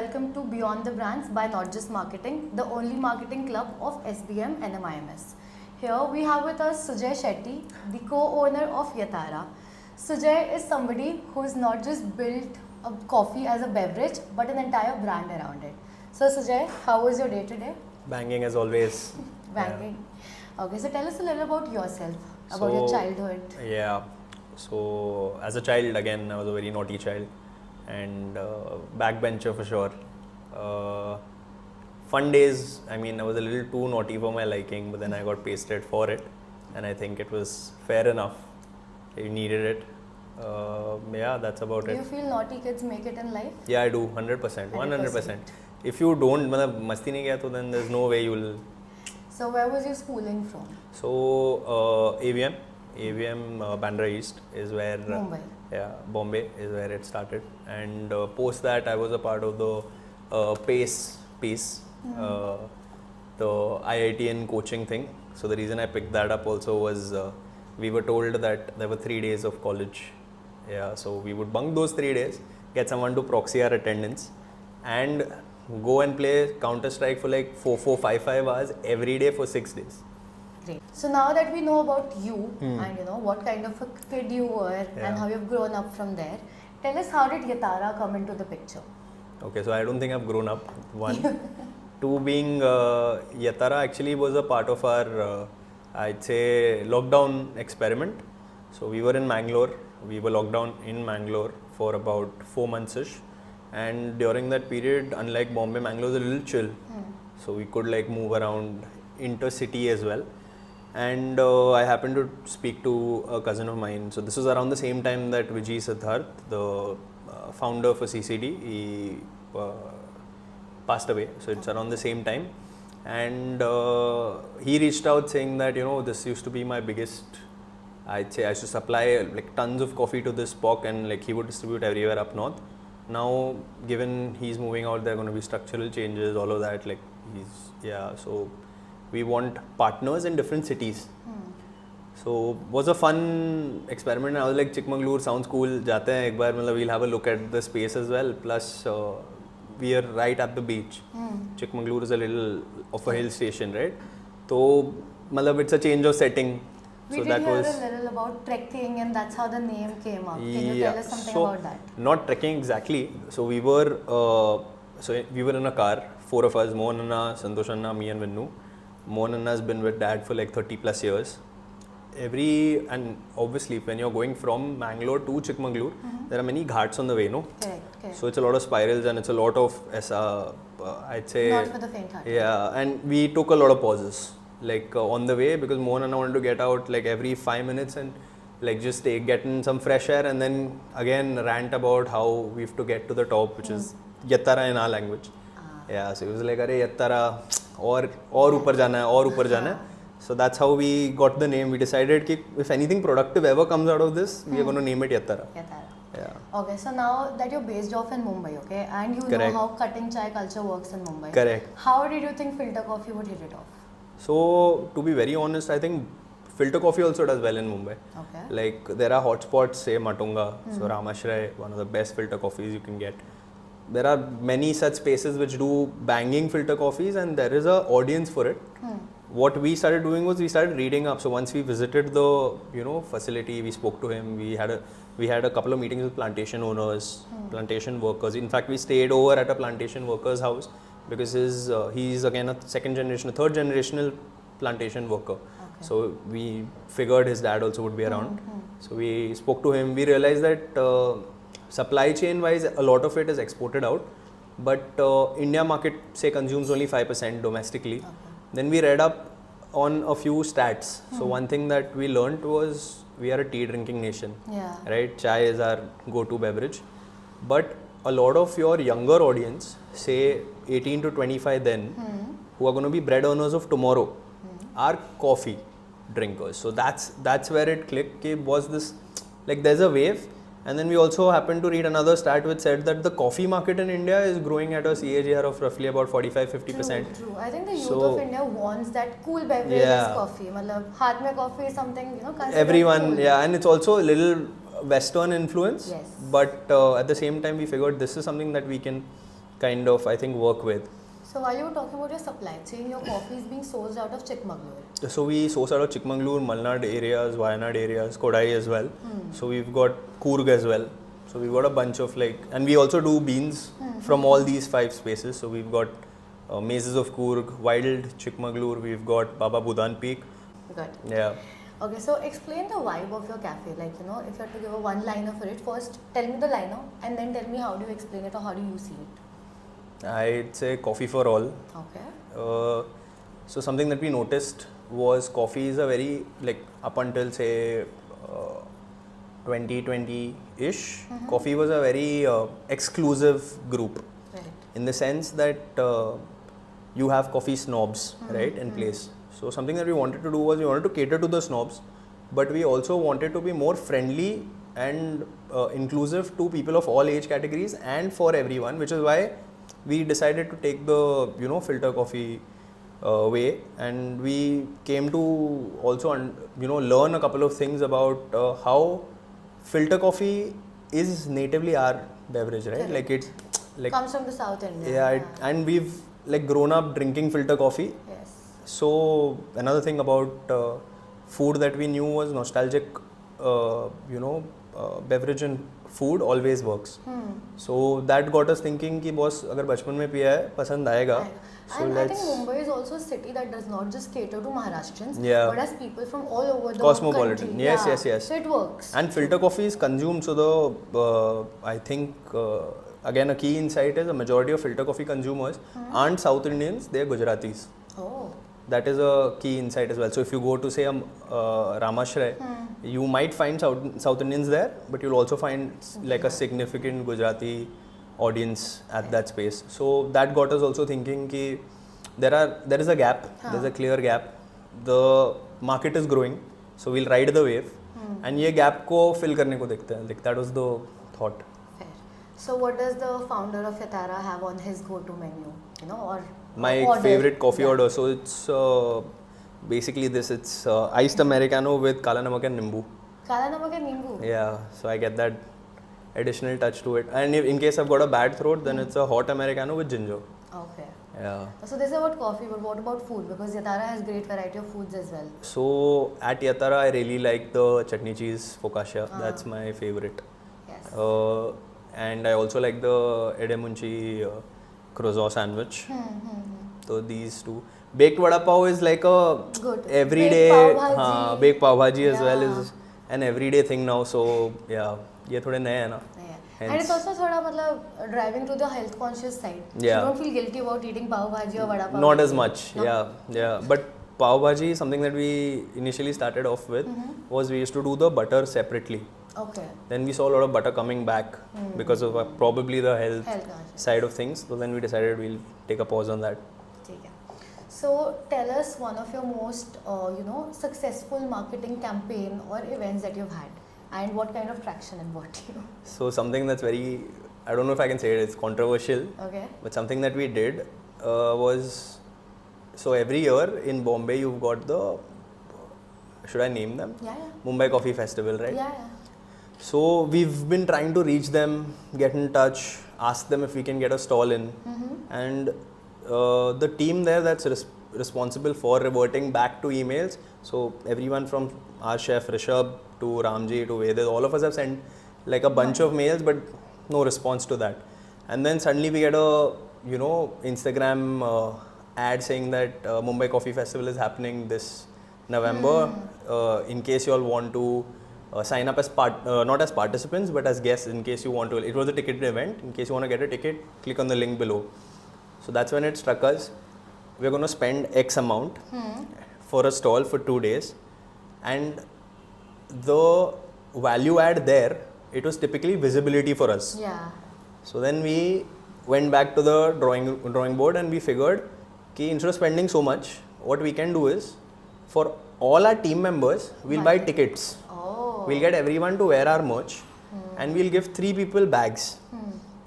welcome to Beyond the Brands by Not Just Marketing, the only marketing club of SBM and MIMS. Here we have with us Sujay Shetty, the co-owner of Yatara. Sujay is somebody who's not just built a coffee as a beverage, but an entire brand around it. So Sujay, how was your day today? Banging as always. Banging. Yeah. Okay, so tell us a little about yourself, about your childhood. Yeah. So as a child, again, I was a very naughty child and backbencher for sure. Fun days, I mean, I was a little too naughty for my liking, but then I got pasted for it and I think it was fair enough. You needed it. Yeah, that's about it. Do you feel naughty kids make it in life? Yeah, I do, 100%. 100%. If you don't, masti nahi kiya, then there's no way you'll... So where was your schooling from? So, AVM Bandra East is where Mumbai. Yeah, Bombay is where it started, and post that I was a part of the PACE piece, the IITN coaching thing. So the reason I picked that up also was we were told that there were 3 days of college. Yeah, so we would bunk those 3 days, get someone to proxy our attendance, and go and play Counter-Strike for like 5 hours every day for 6 days. Great. So now that we know about you and you know what kind of a kid you were and how you've grown up from there, tell us, how did Yatara come into the picture? Okay, so I don't think I've grown up. One. Two, being Yatara actually was a part of our, I'd say, lockdown experiment. So we were in Mangalore. We were locked down in Mangalore for about 4 months-ish. And during that period, unlike Bombay, Mangalore was a little chill. So we could like move around intercity as well. And I happened to speak to a cousin of mine. So this was around the same time that Sujay Shetty, the founder for CCD, he passed away. So it's around the same time. And he reached out saying that, you know, this used to be my biggest, I'd say I should supply like tons of coffee to this POC, and like he would distribute everywhere up north. Now, given he's moving out, there are going to be structural changes, all of that. Like so we want partners in different cities. So was a fun experiment. I was like, Chikmagalur sounds cool. Jate hain ek baar, we'll have a look at the space as well. Plus, we are right at the beach. Chikmagalur is a little of a hill station, right? So, it's a change of setting. We did hear a little about trekking, and that's how the name came up. Can you tell us something about that? Not trekking exactly. So we were in a car, 4 of us, Mohan Anna, Santosh Anna, me and Vinnu. Mohan Anna has been with Dad for like 30 plus years. And obviously when you're going from Mangalore to Chikmagalur, there are many ghats on the way, no? Correct. So it's a lot of spirals and it's a lot of, I'd say... Not for the faint-hearted. Yeah, and we took a lot of pauses. Like on the way, because Mohan and I wanted to get out like every 5 minutes and like just get in some fresh air, and then again rant about how we have to get to the top, which is Yatara in our language. Yeah, so it was like, Arey Yatara, or upar jana hai. So that's how we got the name. We decided that if anything productive ever comes out of this, we are going to name it Yatara. Yeah. Okay, so now that you're based off in Mumbai, okay, and you know how cutting chai culture works in Mumbai. Correct. How did you think filter coffee would hit it off? So, to be very honest, I think filter coffee also does well in Mumbai. Okay. Like, there are hotspots, say Matunga, so Ramashray, one of the best filter coffees you can get. There are many such spaces which do banging filter coffees, and there is an audience for it. What we started doing was we started reading up. So once we visited the facility, we spoke to him. We had a couple of meetings with plantation owners, plantation workers. In fact, we stayed over at a plantation worker's house, because he's again a third generational plantation worker. Okay. So we figured his dad also would be around. So we spoke to him. We realized that supply chain wise, a lot of it is exported out, but India market say consumes only 5% domestically. Okay. Then we read up on a few stats. So one thing that we learned was we are a tea drinking nation. Yeah. Right? Chai is our go-to beverage, but a lot of your younger audience, say 18 to 25 then, who are going to be bread earners of tomorrow, are coffee drinkers. So that's where it clicked. Was this, like, there's a wave. And then we also happened to read another stat which said that the coffee market in India is growing at a CAGR of roughly about 45-50%. True. I think the youth of India wants that cool beverage is coffee. Haath mein coffee is something, everyone, cool. And it's also a little Western influence. Yes. But at the same time, we figured this is something that we can kind of, I think, work with. So while you were talking about your supply chain, your coffee is being sourced out of Chikmagalur. So we source out of Chikmagalur, Malnad areas, Wayanad areas, Kodai as well. So we've got Coorg as well. So we've got a bunch of and we also do beans from all these 5 spaces. So we've got Mazes of Coorg, Wild Chikmagalur, we've got Baba Budan Peak. Good. Yeah. Okay, so explain the vibe of your cafe. Like, you know, if you had to give a one-liner for it, first tell me the liner and then tell me how do you explain it or how do you see it. I'd say coffee for all. Okay. So something that we noticed was coffee is a very, up until say 2020-ish, coffee was a very exclusive group. Right. In the sense that you have coffee snobs, right, in place. So something that we wanted to do was we wanted to cater to the snobs, but we also wanted to be more friendly and inclusive to people of all age categories and for everyone, which is why we decided to take the filter coffee way, and we came to also learn a couple of things about how filter coffee is natively our beverage, right? Correct. Comes from the South India. Yeah, and we've grown up drinking filter coffee. Yes. So another thing about food that we knew was nostalgic, beverage and food always works. So that got us thinking कि boss अगर बचपन में पिया है पसंद आएगा. So and I think Mumbai is also a city that does not just cater to Maharashtrians, Yeah. but has people from all over the Cosmopolitan. country. Yes, Yeah. yes. So it works. And filter coffee is consumed. So the I think again a key insight is a majority of filter coffee consumers aren't South Indians; they're Gujaratis. Oh. That is a key insight as well. So if you go to say Ramashray, you might find South Indians there, but you'll also find a significant Gujarati audience at that space. So that got us also thinking कि there is a gap, there's a clear gap. The market is growing, so we'll ride the wave, and ये gap को fill करने को देखते हैं. That was the thought. Fair. So what does the founder of Yatara have on his go-to menu? Or My order? favorite coffee order. So it's basically this. It's iced Americano with Kala Namak and Nimbu. Kala namak and nimbu. Yeah, so I get that additional touch to it. And in case I've got a bad throat, then it's a hot Americano with ginger. Okay. Yeah. So this is about coffee, but what about food? Because Yatara has great variety of foods as well. So at Yatara, I really like the chutney cheese focaccia. That's my favorite. Yes. And I also like the Edemunchi croissant sandwich. So these two. Baked vada pav is like a Good. everyday Baked pav bhaji. baked pav bhaji as well Yeah. is an everyday thing now. So yeah, ये थोड़े नए हैं ना. Yeah. And it's also थोड़ा driving to the health conscious side. Yeah. You don't feel guilty about eating pav bhaji or vada pav. Not as much. No? Yeah. But pav bhaji, something that we initially started off with was we used to do the butter separately. Okay. Then we saw a lot of butter coming back because of probably the health conscious. side of things. So then we decided we'll take a pause on that. ठीक है. So tell us one of your most successful marketing campaign or events that you've had, and what kind of traction it brought you. So something that's very, I don't know if I can say it, it's controversial. Okay. But something that we did was, so every year in Bombay you've got the, should I name them? Yeah. Mumbai Coffee Festival, right? Yeah. So we've been trying to reach them, get in touch, ask them if we can get a stall in. And the team there that's responsible for reverting back to emails, so everyone from our chef Rishabh to Ramji to Vedad, all of us have sent a bunch of mails, but no response to that. And then suddenly we get a Instagram ad saying that Mumbai Coffee Festival is happening this November. In case you all want to sign up as not as participants but as guests, in case you want to. It was a ticketed event. In case you want to get a ticket, click on the link below. So that's when it struck us. We're going to spend X amount for a stall for 2 days, and the value add there, it was typically visibility for us. Yeah. So then we went back to the drawing board and we figured that instead of spending so much, what we can do is, for all our team members, we'll buy tickets. Oh. We'll get everyone to wear our merch and we'll give 3 people bags.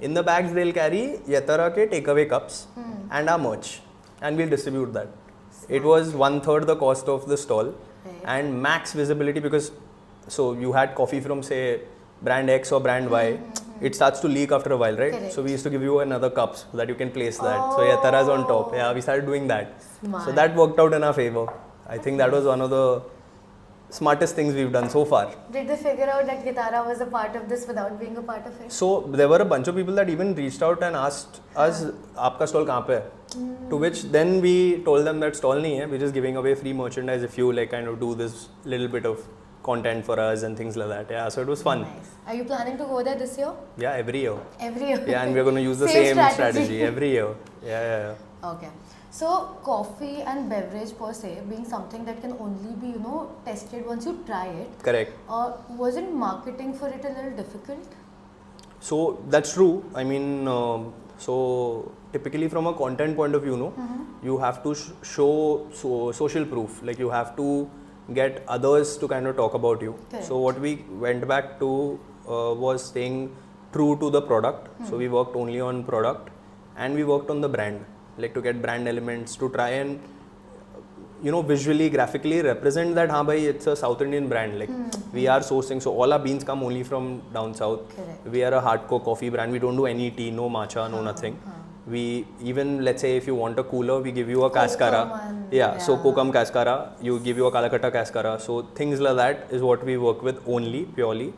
In the bags, they'll carry Yatara ke takeaway cups and our merch, and we'll distribute that. It was 1/3 the cost of the stall and max visibility, because so you had coffee from say brand X or brand Y. it starts to leak after a while, right? Correct. So we used to give you another cup so that you can place that. So Yatara is on top. Yeah, we started doing that. Smart. So that worked out in our favor. I think that was one of the smartest things we've done so far. Did they figure out that Yatara was a part of this without being a part of it? So there were a bunch of people that even reached out and asked us, "Aapka stall kahan pe hai?" To which then we told them that stall nahi hai. We're just giving away free merchandise if you like kind of do this little bit of content for us and things like that. Yeah, so it was fun. Nice. Are you planning to go there this year? Yeah, every year. Every year? Yeah, and we're going to use the Same same strategy. strategy every year. Yeah. Okay. So coffee and beverage per se being something that can only be, tested once you try it. Correct. Wasn't marketing for it a little difficult? So that's true. I mean, so typically from a content point of view, you have to show social proof. Like you have to get others to kind of talk about you. Correct. So what we went back to was staying true to the product. So we worked only on product and we worked on the brand, like to get brand elements to try and visually, graphically represent that it's a South Indian brand. Like we are sourcing, so all our beans come only from down south. Correct. We are a hardcore coffee brand. We don't do any tea, no matcha, no nothing. We even, let's say if you want a cooler, we give you a cascara. So kokum cascara, you give you a kalakata cascara. So things like that is what we work with only, purely.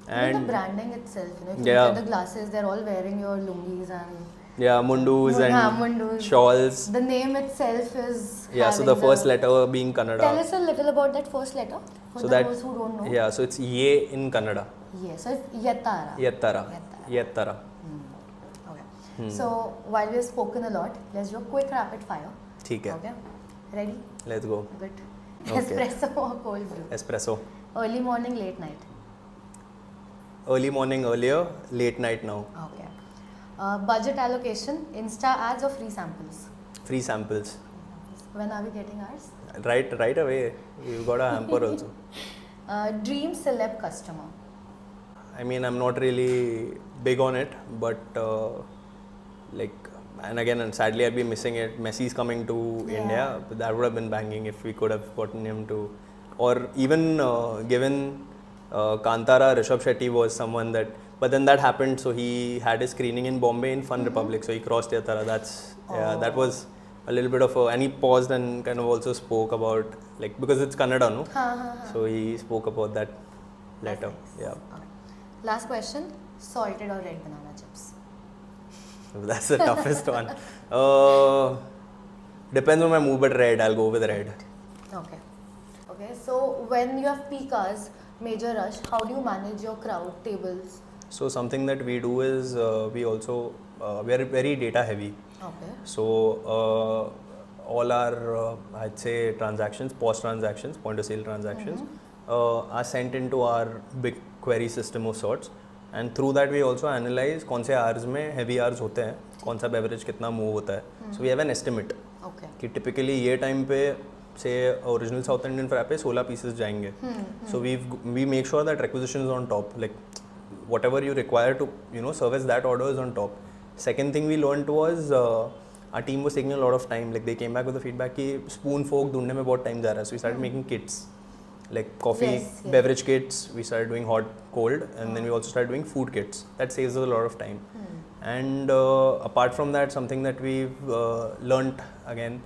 And the And branding itself, if you look at the glasses, they're all wearing your lungis and mundus and mundus. shawls. The name itself is So the first letter being Kannada. Tell us a little about that first letter for So those who don't know. So it's Ye in Kannada. Yes, so it's Yatara. Yatara. Okay. So while we have spoken a lot, let's do a quick rapid fire. ठीक है. Okay. Ready? Let's go. Good. Okay. Espresso or cold brew? Espresso. Early morning, late night? Early morning earlier, late night now. Okay. Budget allocation, Insta ads or free samples? Free samples. When are we getting ours? Right away. You've got a hamper also. Dream celeb customer? I mean, I'm not really big on it, but and again, sadly, I'd be missing it. Messi's coming to India. That would have been banging if we could have gotten him to, or even given Kantara, Rishabh Shetty was someone that, but then that happened. So he had his screening in Bombay in Fun Republic. So he crossed Yatara. That was a little bit of and he paused and kind of also spoke about, because it's Kannada, no? So he spoke about that later. Nice. Yeah. Okay. Last question, salted or red banana chips? That's the toughest one. Depends on my mood, but red. I'll go with red. Okay. So when you have peak hours, major rush, how do you manage your crowd, tables? So something that we do is we also we are very data heavy. Okay. So all our I'd say transactions, POS transactions, point of sale transactions, are sent into our big query system of sorts. And through that we also analyze कौन से hours में heavy hours होते हैं, कौन सा beverage कितना move होता है. So we have an estimate. Okay. कि typically ये time पे से original South Indian fry पे 16 pieces जाएंगे. So we make sure that requisition is on top. Like whatever you require to service that order is on top. Second thing we learned was our team was taking a lot of time. Like they came back with the feedback कि spoon fork ढूंढने में बहुत time जा रहा है. So we started making kits. Like coffee, beverage kits, we started doing hot, cold, and then we also started doing food kits. That saves us a lot of time. And apart from that, something that we've learnt again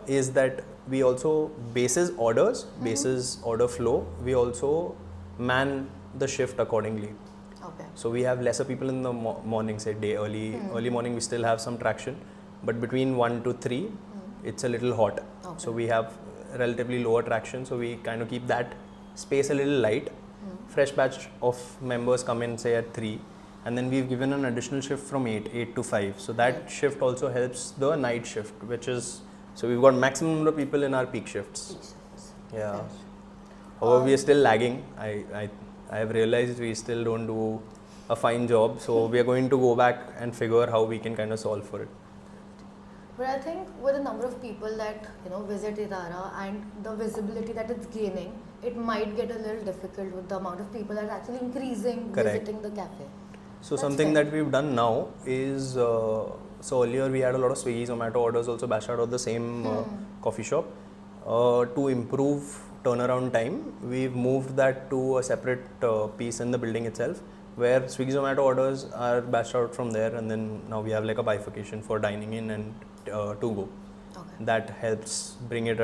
is that we also bases orders, bases order flow, we also man the shift accordingly. Okay. So we have lesser people in the morning, say early morning we still have some traction, but between 1 to 3, it's a little hot. Okay. So we have relatively lower traction, so we kind of keep that space a little light. Fresh batch of members come in say at 3, and then we've given an additional shift from 8 to 5. So that shift also helps the night shift, which is, so we've got maximum number of people in our peak shifts. Yeah. However, we are still lagging. I have realized we still don't do a fine job, so we are going to go back and figure how we can kind of solve for it. But I think with the number of people that visit Ettarra and the visibility that it's gaining, it might get a little difficult with the amount of people that are actually increasing visiting the cafe. So something that we've done now is so earlier we had a lot of Swiggy, Zomato orders also bashed out of the same coffee shop. To improve turnaround time, we've moved that to a separate piece in the building itself, where Swiggy Zomato orders are batched out from there, and then now we have like a bifurcation for dining in and to go. Okay. That helps bring it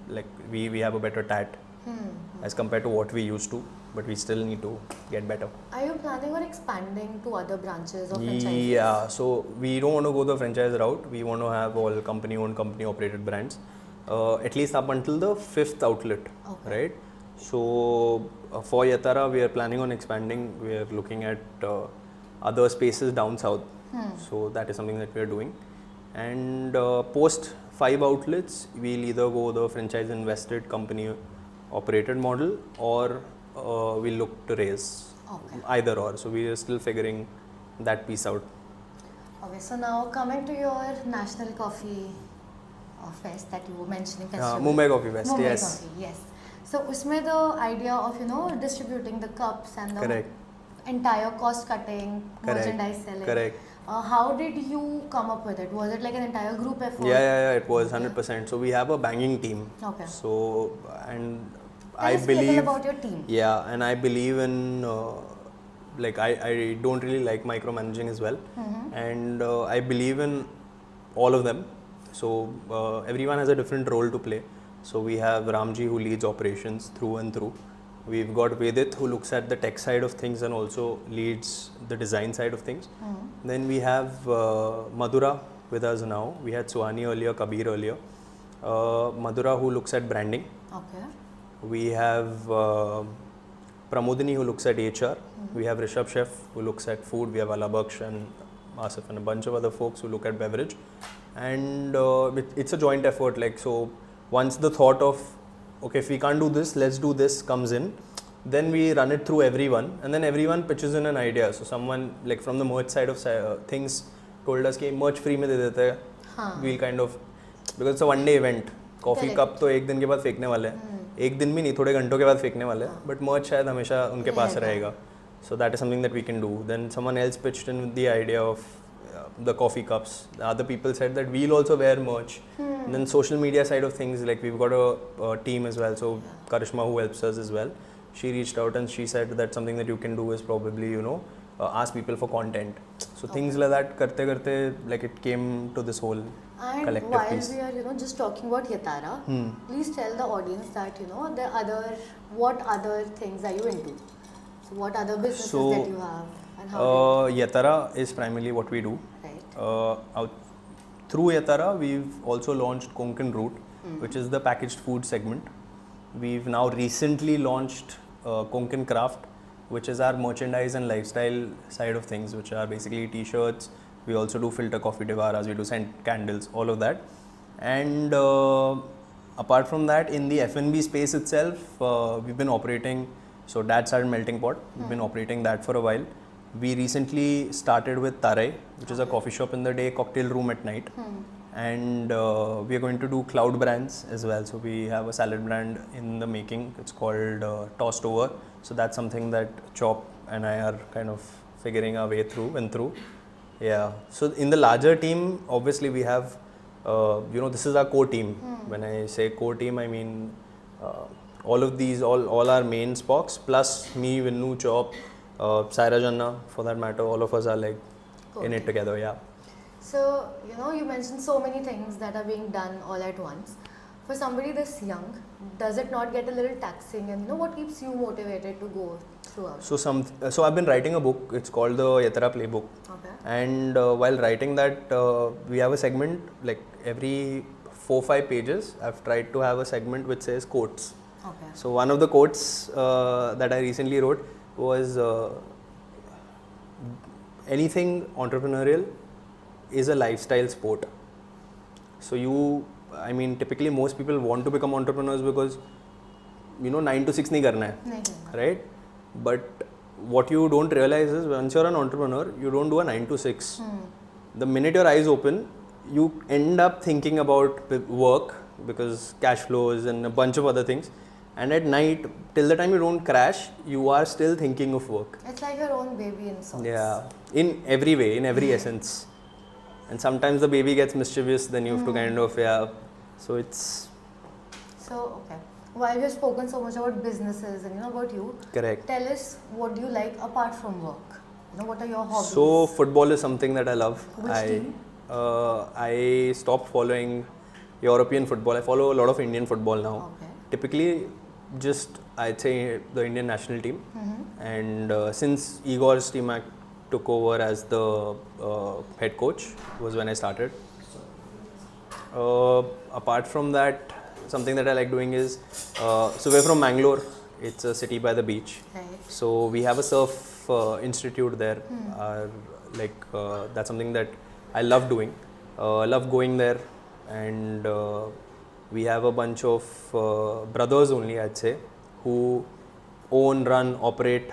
like we have a better tat as compared to what we used to, but we still need to get better. Are you planning on expanding to other branches or franchises? Yeah, so we don't want to go the franchise route. We want to have all company owned, company operated brands, at least up until the 5th outlet, Okay. right? So for Yatara, we are planning on expanding. We are looking at other spaces down south. So that is something that we are doing. And post 5 outlets, we'll either go the franchise invested, company operated model, or we'll look to raise. Okay. Either or. So we are still figuring that piece out. Okay, so now coming to your National Coffee Fest that you were mentioning. festival. Mumbai Coffee Fest, Mumbai yes. Coffee, yes. So usme the idea of distributing the cups and the Correct. entire cost cutting, Correct. merchandise selling. Correct. How did you come up with it? Was it like an entire group effort? Yeah, it was 100%. So we have a banging team. Okay. So, and Tell I us a little believe, about your team. yeah, and I believe in, like, I don't really like micromanaging as well. And I believe in all of them. So everyone has a different role to play. So we have Ramji who leads operations through and through. We've got Vedit who looks at the tech side of things and also leads the design side of things. Then we have Madhura with us now. We had Suhani earlier, Kabir earlier. Madhura who looks at branding. Okay. We have Pramodini who looks at HR. We have Rishabh Chef who looks at food. We have Alabaksh and Asif and a bunch of other folks who look at beverage. And it's a joint effort. Like, so once the thought of, okay, if we can't do this, let's do this comes in, then we run it through everyone, and then everyone pitches in an idea. So someone like from the merch side of things told us कि merch free में दे देते हैं. We'll kind of, because it's a one day event. Coffee cup तो एक दिन के बाद फेंकने वाले हैं. एक दिन भी नहीं, थोड़े घंटों के बाद फेंकने वाले हैं. But merch शायद हमेशा उनके पास रहेगा. So that is something that we can do. Then someone else pitched in with the idea of the coffee cups. The other people said that we'll also wear merch. And then social media side of things, like we've got a team as well. So Karishma who helps us as well. She reached out and she said that something that you can do is probably, ask people for content. So things like that, karte, like it came to this whole And collective while piece. we are, just talking about Yatara, please tell the audience that, what other things are you into? So what other businesses that you have and how Yatara is primarily what we do. Right. Through Yatara, we've also launched Konkan Route, which is the packaged food segment. We've now recently launched Konkan Craft, which is our merchandise and lifestyle side of things, which are basically t-shirts. We also do filter coffee devaras, we do scent candles, all of that. And apart from that, in the F&B space itself, we've been operating, so Dad's Art Melting Pot, we've been operating that for a while. We recently started with Tarai, which is a coffee shop in the day, cocktail room at night. And we are going to do cloud brands as well. So we have a salad brand in the making. It's called Tossed Over. So that's something that Chop and I are kind of figuring our way through and through. Yeah. So in the larger team, obviously we have, this is our core team. When I say core team, I mean all of these, all our main spokes, plus me, Vinnu, Chop, Saira Janna, for that matter, all of us are like in it together, yeah. So, you mentioned so many things that are being done all at once. For somebody this young, does it not get a little taxing? And what keeps you motivated to go throughout? So I've been writing a book. It's called the Yatara Playbook. Okay. And while writing that, we have a segment like every 4-5 pages. I've tried to have a segment which says quotes. Okay. So one of the quotes that I recently wrote was anything entrepreneurial is a lifestyle sport. So typically most people want to become entrepreneurs because 9 to 6 nahi karna hai, right? But what you don't realize is once you're an entrepreneur, you don't do a 9 to 6. The minute your eyes open, you end up thinking about work because cash flows and a bunch of other things. And at night, till the time you don't crash, you are still thinking of work. It's like your own baby in sorts. Yeah, in every way, in every essence. And sometimes the baby gets mischievous, then you have to kind of, so it's... So, okay. while we have spoken so much about businesses and about you, Correct. tell us what do you like apart from work? What are your hobbies? So football is something that I love. Which team? I stopped following European football. I follow a lot of Indian football now. Okay. Typically, just I'd say the Indian national team. And since Igor's team took over as the head coach, was when I started. Apart from that, something that I like doing is, so we're from Mangalore. It's a city by the beach. Right. So we have a surf institute there. That's something that I love doing. I love going there, and we have a bunch of brothers only, I'd say, who own, run, operate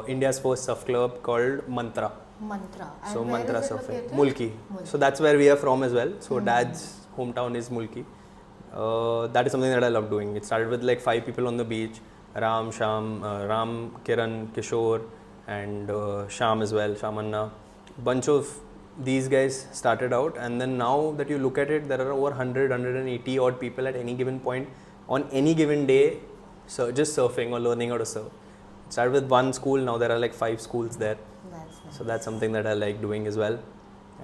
India's first surf club called Mantra. Mantra. And So where Mantra is it Surfing, located? Mulki. So that's where we are from as well. So dad's hometown is Mulki. That is something that I love doing. It started with like 5 people on the beach: Ram, Ram, Kiran, Kishore, and Sham as well, Shamanna. Bunch of these guys started out, and then now that you look at it, there are over 100, 180 odd people at any given point on any given day, so just surfing or learning how to surf. It started with one school, now there are like 5 schools there. That's nice. So that's something that I like doing as well.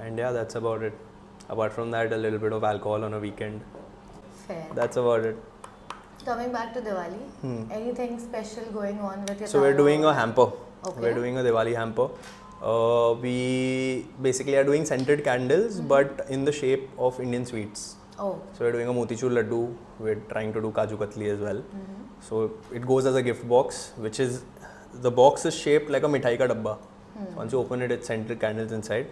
And yeah, that's about it. Apart from that, a little bit of alcohol on a weekend. Fair. That's about it. Coming back to Diwali, anything special going on with your So we're doing a hamper. Okay. We're doing a Diwali hamper. We basically are doing scented candles, but in the shape of Indian sweets. Oh, So we're doing a motichur laddu. We're trying to do kaju katli as well. So it goes as a gift box, which is, the box is shaped like a mithai ka dabba. So once you open it, it's scented candles inside.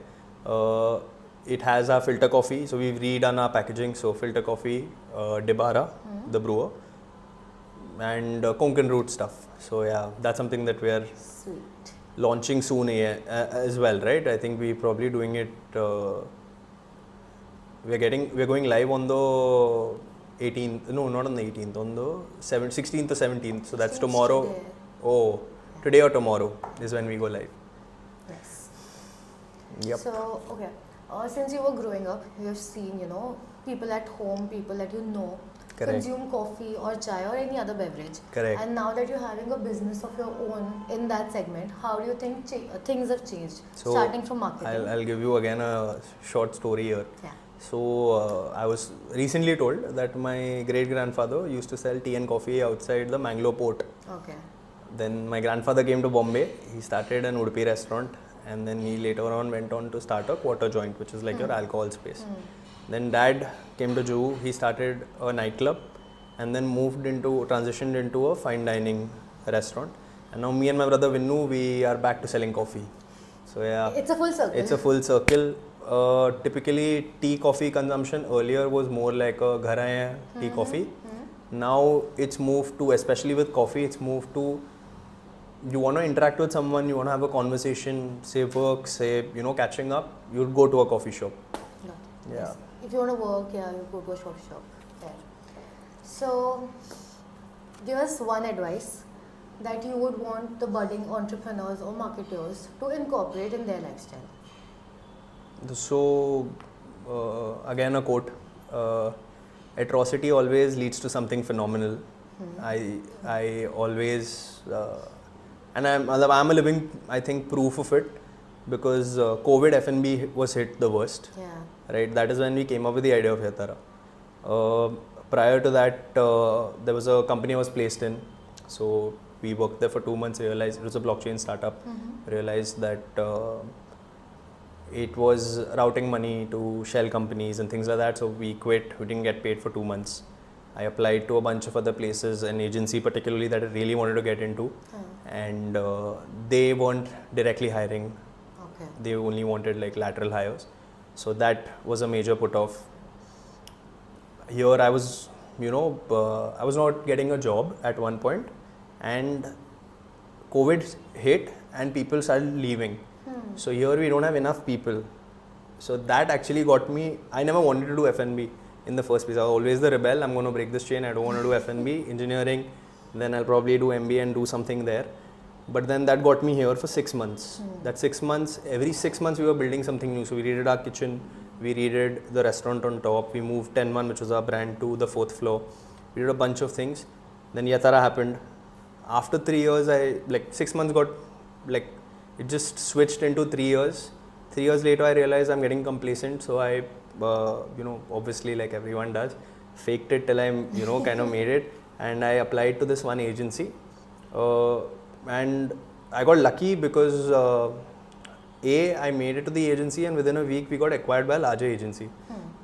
It has our filter coffee. So we've redone our packaging. So filter coffee, Dibara, the brewer, and Konkan root stuff. So yeah, that's something that we are sweet. launching soon as well, right? I think we're probably doing it. We're going live on the 18th. No, not on the 18th. On the 16th or 17th. So that's Seems tomorrow. today. Oh, today or tomorrow is when we go live. Yes. Yep. So, okay. Since you were growing up, you have seen, people at home, people that you know, Correct. consume coffee or chai or any other beverage. Correct. And now that you're having a business of your own in that segment, how do you think things have changed? So Starting from marketing. I'll give you again a short story here. Yeah. So I was recently told that my great grandfather used to sell tea and coffee outside the Mangalore port. Okay. Then my grandfather came to Bombay. He started an Udupi restaurant, and then he later on went on to start a quarter joint, which is like your alcohol space. Then dad came to Juhu. He started a nightclub, and then transitioned into a fine dining restaurant. And now me and my brother Vinnu, we are back to selling coffee. So yeah, It's a full circle. it's a full circle. Typically, tea coffee consumption earlier was more like a ghar aaye hain tea coffee. Now it's moved to, especially with coffee, it's moved to, you want to interact with someone, you want to have a conversation, say work, say catching up, you'd go to a coffee shop. No. Yeah. Yes. If you want to work, you go to a shop. There. So, give us one advice that you would want the budding entrepreneurs or marketers to incorporate in their lifestyle. So, again a quote, atrocity always leads to something phenomenal. I always, and I'm a living, I think, proof of it, because COVID F&B was hit the worst. Yeah. Right, that is when we came up with the idea of Yatara. Prior to that, there was a company I was placed in. So we worked there for 2 months, realized it was a blockchain startup, realized that it was routing money to shell companies and things like that. So we quit, we didn't get paid for 2 months. I applied to a bunch of other places, an agency particularly that I really wanted to get into, and they weren't directly hiring. Okay. They only wanted like lateral hires. So that was a major put off. Here I was, I was not getting a job at one point, and COVID hit and people started leaving. So here we don't have enough people. So that actually got me, I never wanted to do F&B in the first place. I was always the rebel, I'm going to break this chain, I don't want to do F&B, engineering, then I'll probably do MBA and do something there. But then that got me here for 6 months. That 6 months, every 6 months we were building something new. So we redid our kitchen, we redid the restaurant on top, we moved 10-1, which was our brand, to the 4th floor. We did a bunch of things. Then Yatara happened. After 3 years, I like 6 months got like it just switched into 3 years. 3 years later, I realized I'm getting complacent. So I, obviously like everyone does, faked it till I'm kind of made it, and I applied to this one agency, and I got lucky because I made it to the agency, and within a week we got acquired by a larger agency.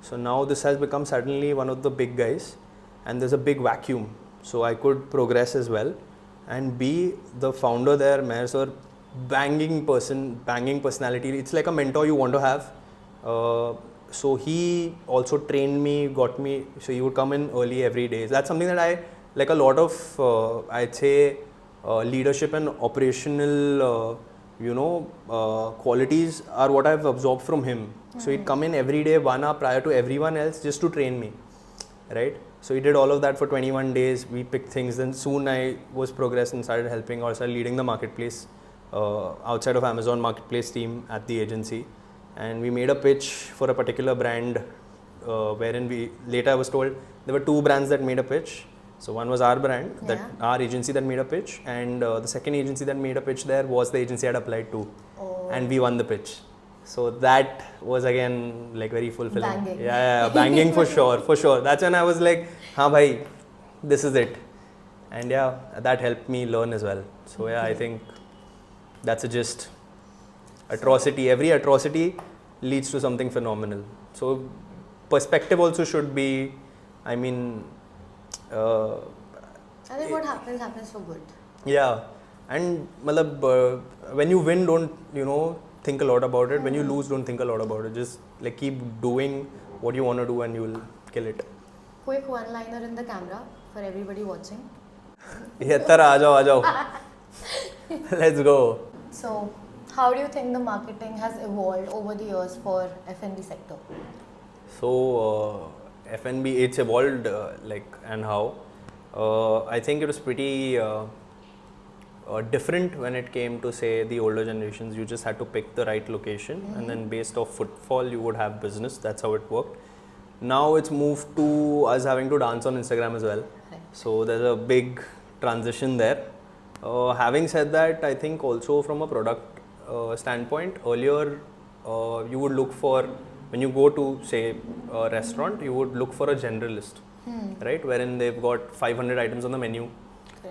So now this has become suddenly one of the big guys, and there's a big vacuum. So I could progress as well, and be the founder there. Mayor sir, banging personality. It's like a mentor you want to have. So he also trained me, got me. So he would come in early every day. That's something that I like a lot of. I'd say leadership and operational. Qualities are what I've absorbed from him. So he'd come in every day 1 hour prior to everyone else just to train me, right? So he did all of that for 21 days. We picked things. Then soon I was progressed and started helping or started leading the marketplace outside of Amazon marketplace team at the agency. And we made a pitch for a particular brand wherein later I was told there were 2 brands that made a pitch. So one was our brand, our agency that made a pitch, and the second agency that made a pitch there was the agency I had applied to, and we won the pitch. So that was again like very fulfilling. Banging. Yeah, banging for sure. That's when I was like, "Ha, bhai, this is it," and yeah, that helped me learn as well. So yeah, I think that's a gist. Atrocity. Every atrocity leads to something phenomenal. So perspective also should be. I mean. I think what happens for good. Yeah, and when you win, don't think a lot about it. When you lose, don't think a lot about it. Just like keep doing what you want to do, and you will kill it. Quick one-liner in the camera for everybody watching. Ettarra, aajao. Let's go. So, how do you think the marketing has evolved over the years for F&B sector? So F&B, it's evolved and how. I think it was pretty different when it came to say the older generations. You just had to pick the right location, and then based off footfall you would have business. That's how it worked. Now it's moved to us having to dance on Instagram as well. Right. So there's a big transition there. Having said that, I think also from a product standpoint, earlier you would look for, when you go to say a restaurant, you would look for a generalist, right? Wherein they've got 500 items on the menu,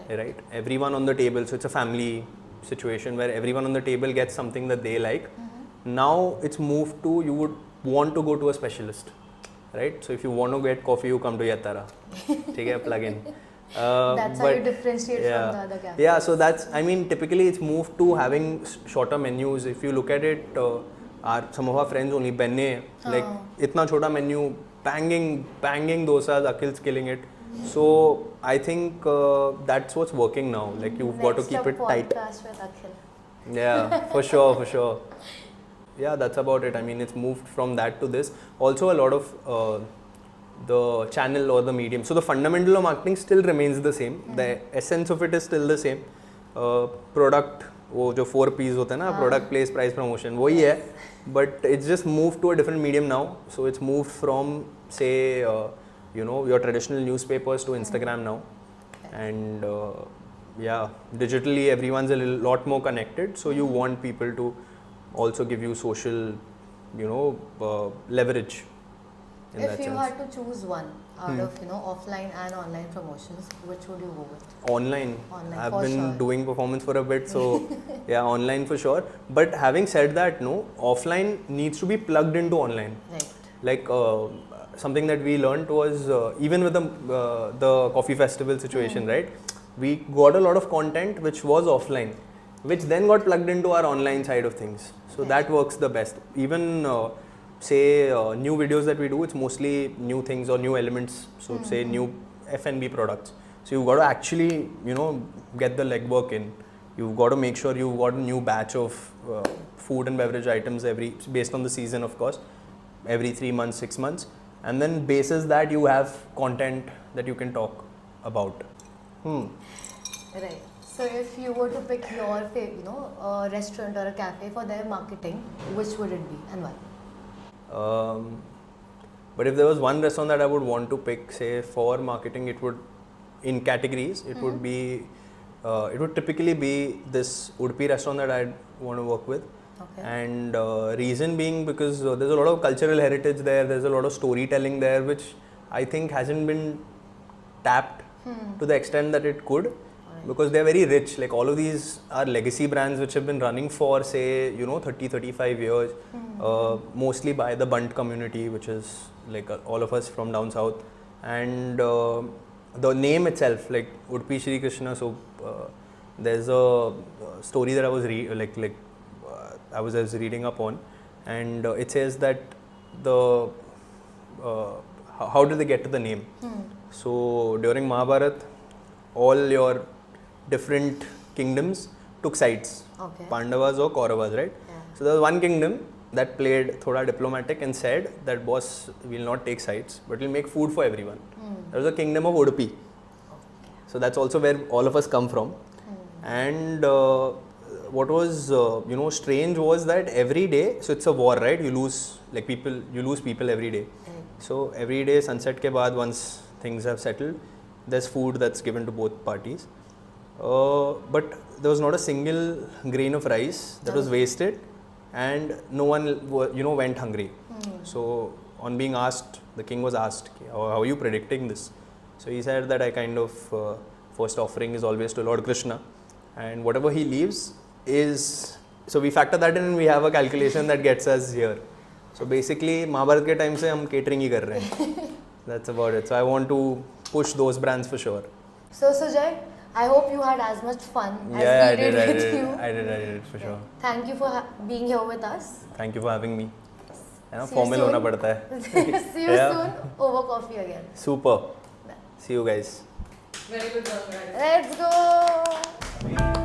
right? Everyone on the table, so it's a family situation where everyone on the table gets something that they like. Now it's moved to, you would want to go to a specialist, right? So if you want to get coffee, you come to Yatara. Take a plug in. That's how you differentiate from the other cafes. Yeah, so that's, I mean, typically it's moved to having shorter menus. If you look at it, some of our friends only, Benne, like, itna chota menu, banging dosas, Akhil's killing it. So I think that's what's working now. Like, you've got to keep it tight. Podcast with Akhil. Yeah, for sure. Yeah, that's about it. I mean, it's moved from that to this. Also, a lot of the channel or the medium. So the fundamental of marketing still remains the same. The essence of it is still the same. Product, वो जो 4 P's होते हैं ना, product, place, price, promotion, वही है. But it's just moved to a different medium now. So it's moved from, say, your traditional newspapers to Instagram now. And yeah, digitally everyone's a lot more connected. So you want people to also give you social, leverage. If you had to choose one out of offline and online promotions, which would you go with? Online. I've been doing performance for a bit, so yeah, online for sure. But having said that, no, offline needs to be plugged into online. Right. Like something that we learned was even with the coffee festival situation, right? We got a lot of content which was offline, which then got plugged into our online side of things. So that works the best. Even say new videos that we do, it's mostly new things or new elements. So say new F&B products. So you've got to actually, get the legwork in. You've got to make sure you've got a new batch of food and beverage items based on the season, of course, every 3 months, 6 months. And then basis that you have content that you can talk about. Right. So if you were to pick your favorite, a restaurant or a cafe for their marketing, which would it be and why? But if there was one restaurant that I would want to pick, say, for marketing, it would in categories, it would be, it would typically be this Udupi restaurant that I'd want to work with. Okay. And reason being because there's a lot of cultural heritage there, there's a lot of storytelling there, which I think hasn't been tapped to the extent that it could. Because they're very rich, like all of these are legacy brands which have been running for say 30-35 years, mostly by the Bunt community, which is like all of us from down south. And the name itself, like Udupi Shri Krishna, so there's a story that I was I was reading up on, and it says that the how did they get to the name? So during Mahabharata, all your different kingdoms took sides, Okay. Pandavas or Kauravas, right? Yeah. So there was one kingdom that played thoda diplomatic and said that boss, will not take sides, but we'll make food for everyone. There was a kingdom of Udupi. So that's also where all of us come from. And what was strange was that every day, so it's a war, right? You lose people every day. So every day sunset ke baad, once things have settled, there's food that's given to both parties. But there was not a single grain of rice that was wasted, and no one went hungry. So on being asked, the king was asked, how are you predicting this? So he said that I kind of first offering is always to Lord Krishna, and whatever he leaves is, so we factor that in and we have a calculation that gets us here. So basically Mahabharat ke time se hum catering hi kar rahe hain. That's about it. So I want to push those brands for sure. So Sujay, I hope you had as much fun as Yeah, we did with you. I did for sure. Thank you for being here with us. Thank you for having me. See you Formal soon. होना पड़ता है. See you Yeah. soon over coffee again. Super. See you guys. Very good job, guys. Let's go.